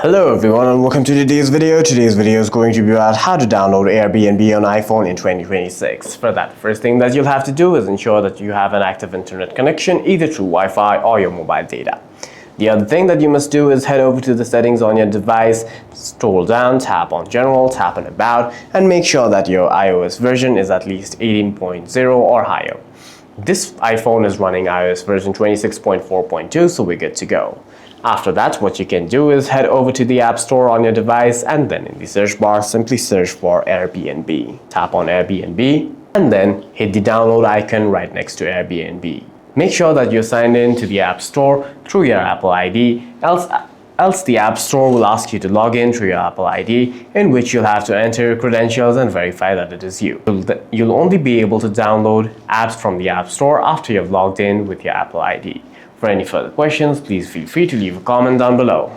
Hello everyone and welcome to today's video. Today's video is going to be about how to download Airbnb on iPhone in 2026. For that, the first thing that you'll have to do is ensure that you have an active internet connection either through Wi-Fi or your mobile data. The other thing that you must do is head over to the settings on your device, scroll down, tap on General, tap on About, and make sure that your iOS version is at least 18.0 or higher. This iPhone is running iOS version 26.4.2, so we're good to go. After that, what you can do is head over to the App Store on your device and then in the search bar, simply search for Airbnb. Tap on Airbnb and then hit the download icon right next to Airbnb. Make sure that you're signed in to the App Store through your Apple ID, else the App Store will ask you to log in through your Apple ID, in which you'll have to enter your credentials and verify that it is you. You'll only be able to download apps from the App Store after you've logged in with your Apple ID. For any further questions, please feel free to leave a comment down below.